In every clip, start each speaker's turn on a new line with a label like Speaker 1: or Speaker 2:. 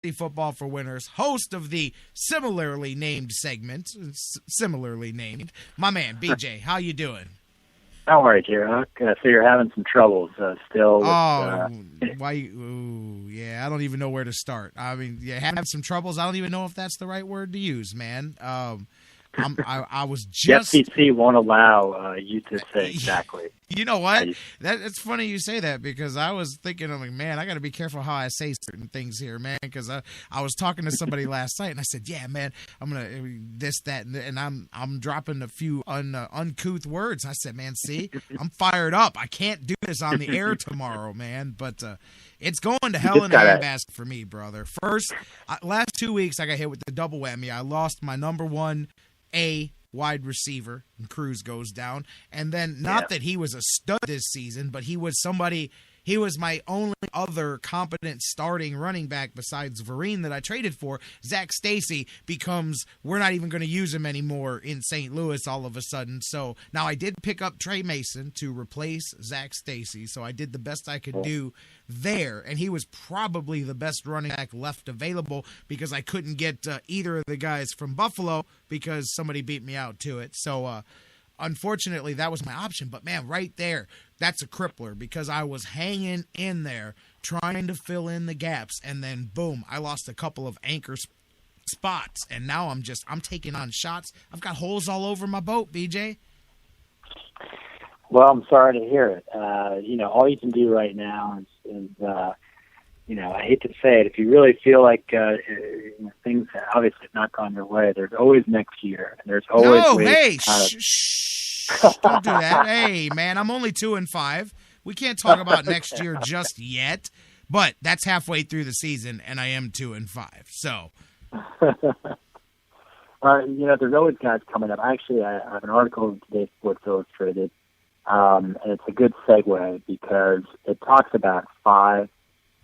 Speaker 1: Football for Winners, host of the similarly named segment, similarly named, my man, BJ. How you doing?
Speaker 2: How are you, J-Rock? So you're having some troubles still. With,
Speaker 1: why? Ooh, yeah, I don't even know where to start. I mean, have some troubles. I don't even know if that's the right word to use, man. I was just...
Speaker 2: The FCC won't allow you to say exactly.
Speaker 1: You know what? It's funny you say that, because I was thinking, I'm like, man, I got to be careful how I say certain things here, man, because I was talking to somebody last night, and I said, yeah, man, I'm going to this, that, and I'm dropping a few uncouth words. I said, man, see, I'm fired up. I can't do this on the air tomorrow, man, but it's going to hell in a handbasket for me, brother. First, last 2 weeks, I got hit with the double whammy. I lost my number one wide receiver, and Cruz goes down. And then, not that he was a stud this season, but he was my only other competent starting running back besides Vereen that I traded for. Zach Stacy becomes, we're not even going to use him anymore in St. Louis all of a sudden. So now I did pick up Trey Mason to replace Zach Stacy. So I did the best I could do there. And he was probably the best running back left available, because I couldn't get either of the guys from Buffalo because somebody beat me out to it. So, unfortunately, that was my option. But, man, right there, that's a crippler, because I was hanging in there trying to fill in the gaps. And then, boom, I lost a couple of anchor spots. And now I'm taking on shots. I've got holes all over my boat, BJ.
Speaker 2: Well, I'm sorry to hear it. All you can do right now is I hate to say it, if you really feel like things obviously have not gone your way, there's always next year. And there's always ways
Speaker 1: don't do that. Hey, man, I'm only 2-5. We can't talk about next year just yet, but that's halfway through the season, and I am 2-5. So,
Speaker 2: there's always guys coming up. Actually, I have an article in today's Sports Illustrated, and it's a good segue, because it talks about 5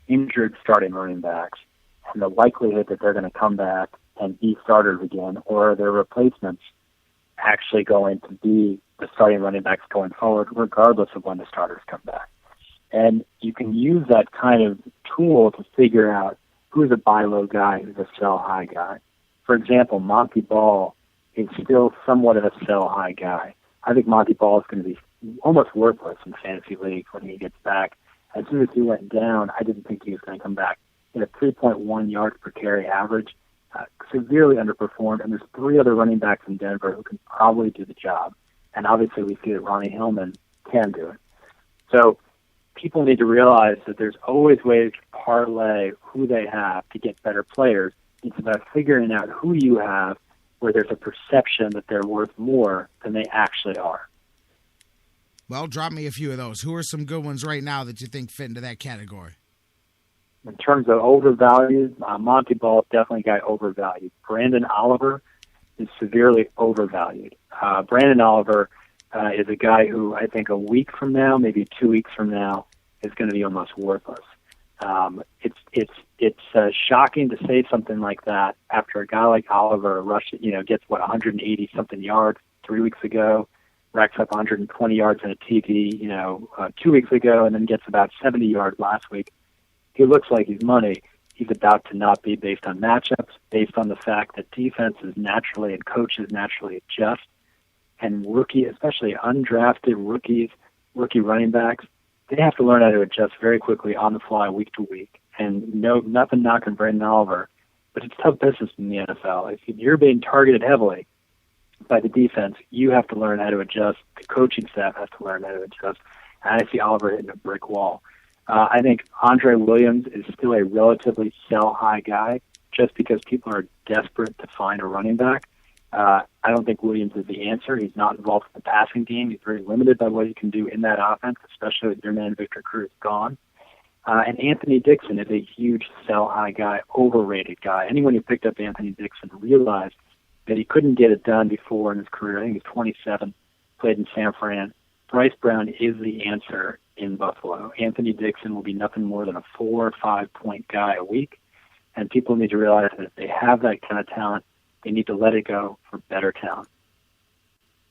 Speaker 2: injured starting running backs and the likelihood that they're going to come back and be starters again, or their replacements actually going to be the starting running backs going forward, regardless of when the starters come back. And you can use that kind of tool to figure out who's a buy low guy, who's a sell high guy. For example, Monty Ball is still somewhat of a sell high guy. I think Monty Ball is going to be almost worthless in fantasy league when he gets back. As soon as he went down, I didn't think he was going to come back. He had a 3.1 yards per carry average, severely underperformed, and there's 3 other running backs in Denver who can probably do the job. And obviously we see that Ronnie Hillman can do it. So people need to realize that there's always ways to parlay who they have to get better players. It's about figuring out who you have where there's a perception that they're worth more than they actually are.
Speaker 1: Well, drop me a few of those. Who are some good ones right now that you think fit into that category?
Speaker 2: In terms of overvalued, Monty Ball definitely got overvalued. Brandon Oliver is severely overvalued. Brandon Oliver is a guy who I think a week from now, maybe 2 weeks from now, is going to be almost worthless. It's shocking to say something like that after a guy like Oliver gets 180 something yards 3 weeks ago, racks up 120 yards in a TD, 2 weeks ago, and then gets about 70 yards last week. He looks like he's money. He's about to not be, based on matchups, based on the fact that defenses naturally and coaches naturally adjust, and especially undrafted rookie running backs, they have to learn how to adjust very quickly on the fly week to week. And nothing knocking Brandon Oliver, but it's tough business in the NFL. If you're being targeted heavily by the defense, you have to learn how to adjust. The coaching staff has to learn how to adjust. And I see Oliver hitting a brick wall. I think Andre Williams is still a relatively sell-high guy just because people are desperate to find a running back. I don't think Williams is the answer. He's not involved in the passing game. He's very limited by what he can do in that offense, especially with your man Victor Cruz gone. And Anthony Dixon is a huge sell-high guy, overrated guy. Anyone who picked up Anthony Dixon realized that he couldn't get it done before in his career. I think he's 27, played in San Fran. Bryce Brown is the answer in Buffalo. Anthony Dixon will be nothing more than a 4 or 5 point guy a week. And people need to realize that if they have that kind of talent, they need to let it go for better talent.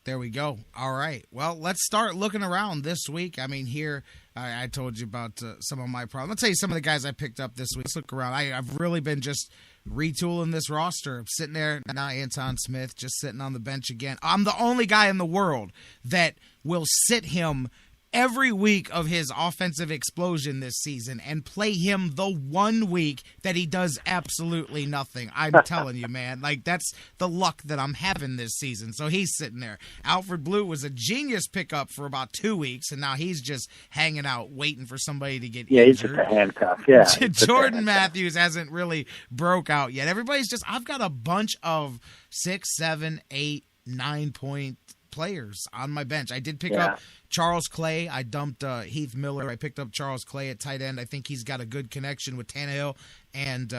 Speaker 1: There we go. All right. Well, let's start looking around this week. I mean, here, I told you about some of my problems. I'll tell you some of the guys I picked up this week. Let's look around. I've really been just retooling this roster. I'm sitting there now, Anton Smith, just sitting on the bench again. I'm the only guy in the world that will sit him every week of his offensive explosion this season and play him the 1 week that he does absolutely nothing. I'm telling you, man, like that's the luck that I'm having this season. So he's sitting there. Alfred Blue was a genius pickup for about 2 weeks, and now he's just hanging out waiting for somebody to get injured.
Speaker 2: He's just a handcuff. Yeah,
Speaker 1: Jordan Matthews hasn't really broke out yet. Everybody's just, I've got a bunch of 6, 7, 8, 9 point players on my bench. I did pick up Charles Clay. I dumped Heath Miller. I picked up Charles Clay at tight end. I think he's got a good connection with Tannehill, and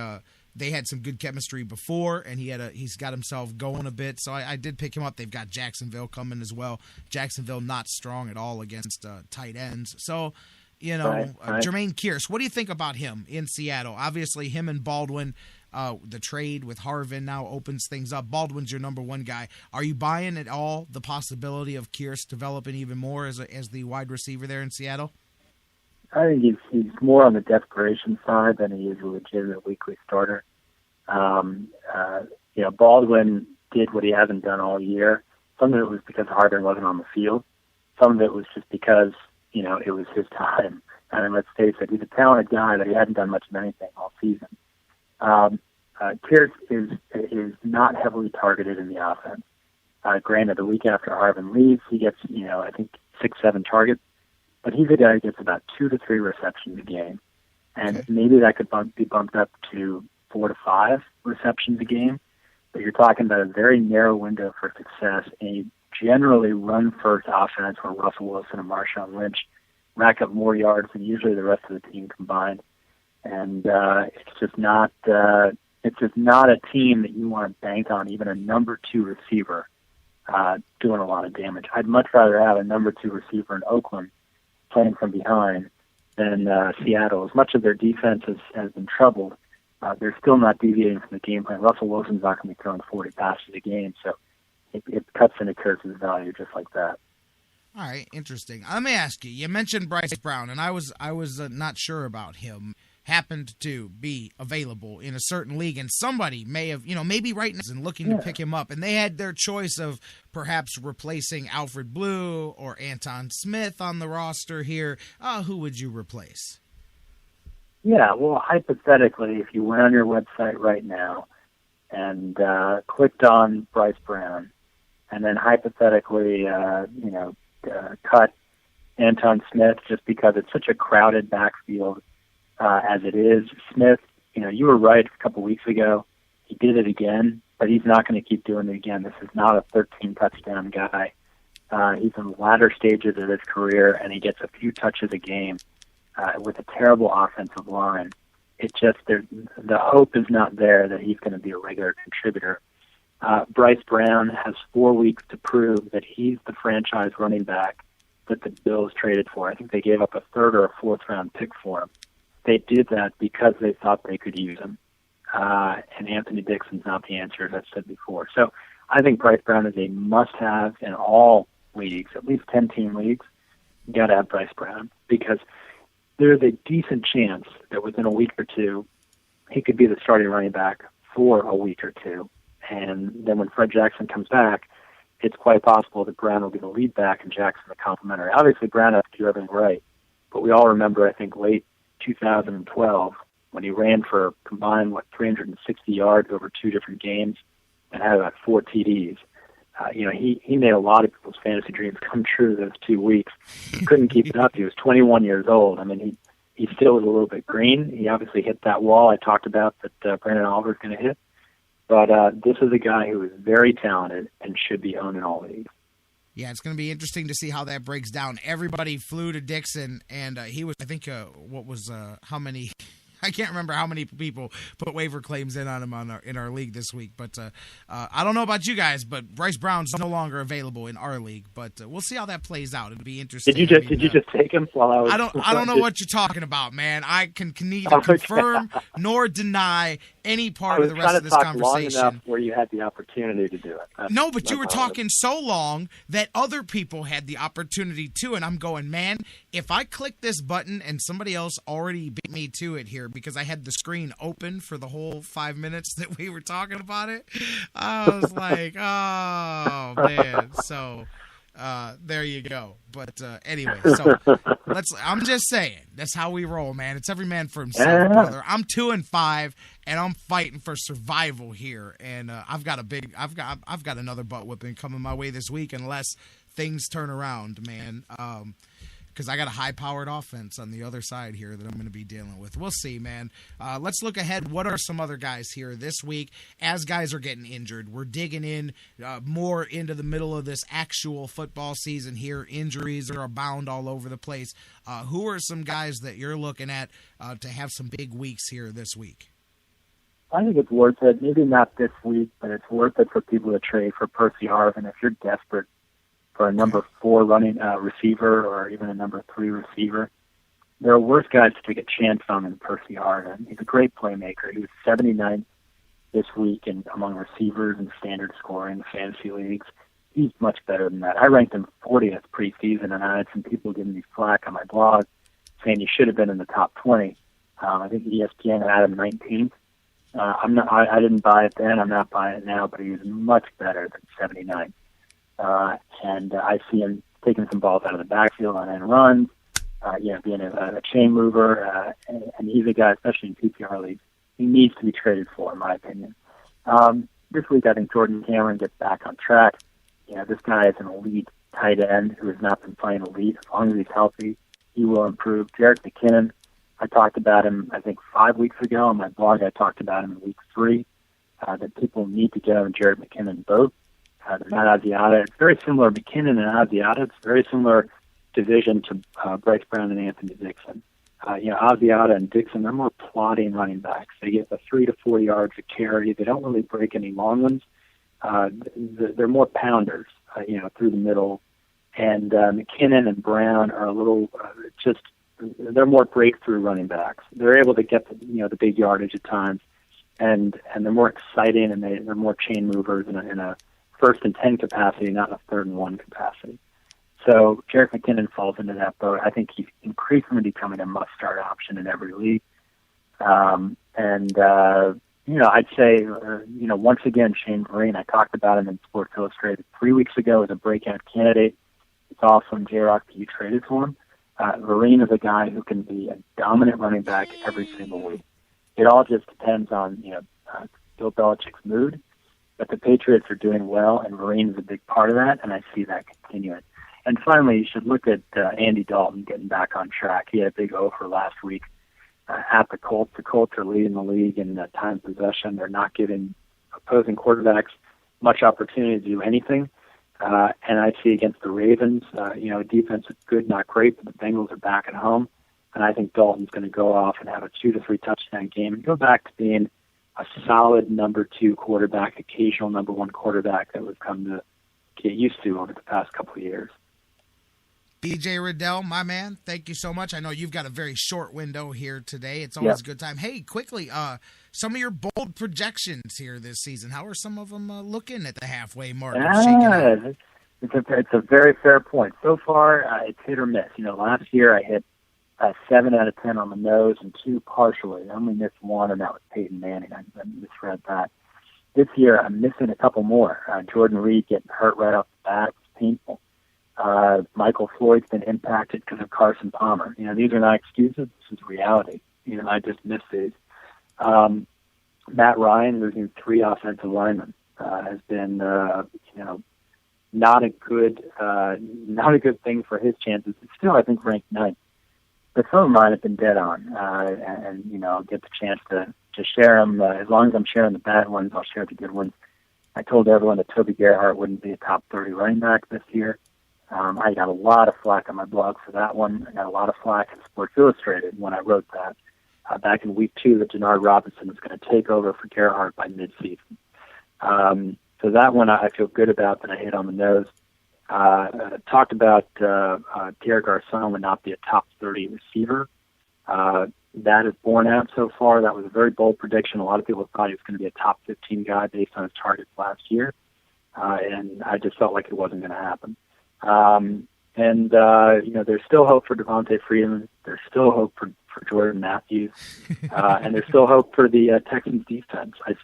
Speaker 1: they had some good chemistry before, and he's got himself going a bit. So I did pick him up. They've got Jacksonville coming as well. Jacksonville not strong at all against tight ends. So, you know,
Speaker 2: right.
Speaker 1: Jermaine Kearse, what do you think about him in Seattle? Obviously, him and Baldwin, the trade with Harvin now opens things up. Baldwin's your number one guy. Are you buying at all the possibility of Kearse developing even more as the wide receiver there in Seattle?
Speaker 2: I think he's more on the desperation side than he is a legitimate weekly starter. Baldwin did what he hasn't done all year. Some of it was because Harvin wasn't on the field. Some of it was just because, it was his time. I mean, let's face it, he's a talented guy, but he hadn't done much of anything all season. Kearse is not heavily targeted in the offense. Granted, the week after Harvin leaves, he gets, I think 6, 7 targets, but he's a guy who gets about 2 to 3 receptions a game. And maybe that could be bumped up to 4 to 5 receptions a game. But you're talking about a very narrow window for success in a generally run-first offense where Russell Wilson and Marshawn Lynch rack up more yards than usually the rest of the team combined. And it's just not a team that you want to bank on even a number 2 receiver doing a lot of damage. I'd much rather have a number 2 receiver in Oakland playing from behind than Seattle. As much of their defense has been troubled, they're still not deviating from the game plan. Russell Wilson's not going to be throwing 40 passes a game, so it cuts into Kearse's value just like that.
Speaker 1: All right, interesting. Let me ask you. You mentioned Bryce Brown, and I was not sure about him. Happened to be available in a certain league, and somebody may have, maybe right now and looking to pick him up, and they had their choice of perhaps replacing Alfred Blue or Anton Smith on the roster here. Who would you replace?
Speaker 2: Yeah, well, hypothetically, if you went on your website right now and clicked on Bryce Brown, and then hypothetically, cut Anton Smith just because it's such a crowded backfield as it is. Smith, you were right a couple weeks ago. He did it again, but he's not going to keep doing it again. This is not a 13-touchdown guy. He's in the latter stages of his career, and he gets a few touches a game with a terrible offensive line. It just, the hope is not there that he's going to be a regular contributor. Bryce Brown has 4 weeks to prove that he's the franchise running back that the Bills traded for. I think they gave up a 3rd or a 4th round pick for him. They did that because they thought they could use him. And Anthony Dixon's not the answer, as I've said before. So I think Bryce Brown is a must-have in all leagues, at least 10-team leagues. You got to have Bryce Brown because there's a decent chance that within a week or two, he could be the starting running back for a week or two. And then when Fred Jackson comes back, it's quite possible that Brown will be the lead back and Jackson the complimentary. Obviously, Brown has to do everything right. But we all remember, I think, late 2012 when he ran for combined, 360 yards over 2 different games and had about 4 TDs. He made a lot of people's fantasy dreams come true those 2 weeks. He couldn't keep it up. He was 21 years old. I mean, he still was a little bit green. He obviously hit that wall I talked about that Brandon Oliver's going to hit. But this is a guy who is very talented and should be owned in all leagues.
Speaker 1: Yeah, it's going to be interesting to see how that breaks down. Everybody flew to Dixon, and he was, I think, how many? I can't remember how many people put waiver claims in on him in our league this week. But I don't know about you guys, but Bryce Brown's no longer available in our league. But we'll see how that plays out. It'll be interesting.
Speaker 2: Did you just take him while I was?
Speaker 1: I don't know what you're talking about, man. I can neither confirm nor deny any part of the rest of this conversation.
Speaker 2: Long enough where you had the opportunity to do it.
Speaker 1: No, but you were talking so long that other people had the opportunity too, and I'm going, man, if I click this button and somebody else already beat me to it here because I had the screen open for the whole 5 minutes that we were talking about it, I was like, oh, man. So there you go. But anyway, so I'm just saying, that's how we roll, man. It's every man for himself, brother. I'm 2-5, and I'm fighting for survival here. And I've got another butt whipping coming my way this week unless things turn around, man. Because I got a high-powered offense on the other side here that I'm going to be dealing with. We'll see, man. Let's look ahead. What are some other guys here this week? As guys are getting injured, we're digging in more into the middle of this actual football season here. Injuries are abound all over the place. Who are some guys that you're looking at to have some big weeks here this week?
Speaker 2: I think it's worth it. Maybe not this week, but it's worth it for people to trade for Percy Harvin if you're desperate for a number 4 running receiver or even a number 3 receiver. There are worse guys to take a chance on than Percy Harvin. He's a great playmaker. He was 79th this week among receivers and standard scoring fantasy leagues. He's much better than that. I ranked him 40th preseason, and I had some people giving me flack on my blog saying he should have been in the top 20. I think ESPN had him 19th. I didn't buy it then. I'm not buying it now, but he was much better than 79. And I see him taking some balls out of the backfield on end runs, being a chain mover, and he's a guy, especially in PPR leagues, he needs to be traded for, in my opinion. This week, I think Jordan Cameron gets back on track. This guy is an elite tight end who has not been playing elite. As long as he's healthy, he will improve. Jerick McKinnon, I talked about him, I think, 5 weeks ago on my blog. I talked about him in week 3, that people need to get on Jerick McKinnon both. They're not Asiata. It's very similar, McKinnon and Asiata. It's very similar division to Bryce Brown and Anthony Dixon. Asiata and Dixon, they're more plodding running backs. They get the 3 to 4 yards a carry. They don't really break any long ones. They're more pounders, through the middle. And McKinnon and Brown are a little they're more breakthrough running backs. They're able to get the big yardage at times, and they're more exciting, and they're more chain movers in a 1st and 10 capacity, not a 3rd and 1 capacity. So Jerick McKinnon falls into that boat. I think he's increasingly becoming a must-start option in every league. I'd say, once again, Shane Vereen, I talked about him in Sports Illustrated 3 weeks ago as a breakout candidate. It's awesome, J-Rock, that you traded for him. Vereen is a guy who can be a dominant running back every single week. It all just depends on, Bill Belichick's mood. But the Patriots are doing well, and Vereen is a big part of that, and I see that continuing. And finally, you should look at Andy Dalton getting back on track. He had a big offer last week at the Colts. The Colts are leading the league in time possession. They're not giving opposing quarterbacks much opportunity to do anything. And I see against the Ravens, defense is good, not great, but the Bengals are back at home. And I think Dalton's going to go off and have a 2 to 3 touchdown game and go back to being a solid number 2 quarterback, occasional number 1 quarterback that we've come to get used to over the past couple of years.
Speaker 1: BJ Rudell, my man, thank you so much. I know you've got a very short window here today. It's always a good time. Hey, quickly, some of your bold projections here this season. How are some of them looking at the halfway mark?
Speaker 2: It's a very fair point. So far, it's hit or miss. Last year I hit 7 out of 10 on the nose and 2 partially. I only missed 1, and that was Peyton Manning. I misread that. This year, I'm missing a couple more. Jordan Reed getting hurt right off the bat. It's painful. Michael Floyd's been impacted because of Carson Palmer. These are not excuses. This is reality. I just missed these. Matt Ryan, losing 3 offensive linemen, has been, not a good thing for his chances. It's still, I think, ranked 9th. But some of mine have been dead on, and I'll get the chance to share them. As long as I'm sharing the bad ones, I'll share the good ones. I told everyone that Toby Gerhart wouldn't be a top 30 running back this year. I got a lot of flack on my blog for that one. I got a lot of flack in Sports Illustrated when I wrote that back in week 2 that Denard Robinson was going to take over for Gerhart by midseason. So that one I feel good about that I hit on the nose. Talked about Pierre Garçon would not be a top 30 receiver. that has borne out so far. That was a very bold prediction. A lot of people thought he was going to be a top 15 guy based on his targets last year, and I just felt like it wasn't going to happen. There's still hope for Devontae Freeman. There's still hope for Jordan Matthews, and there's still hope for the Texans defense. I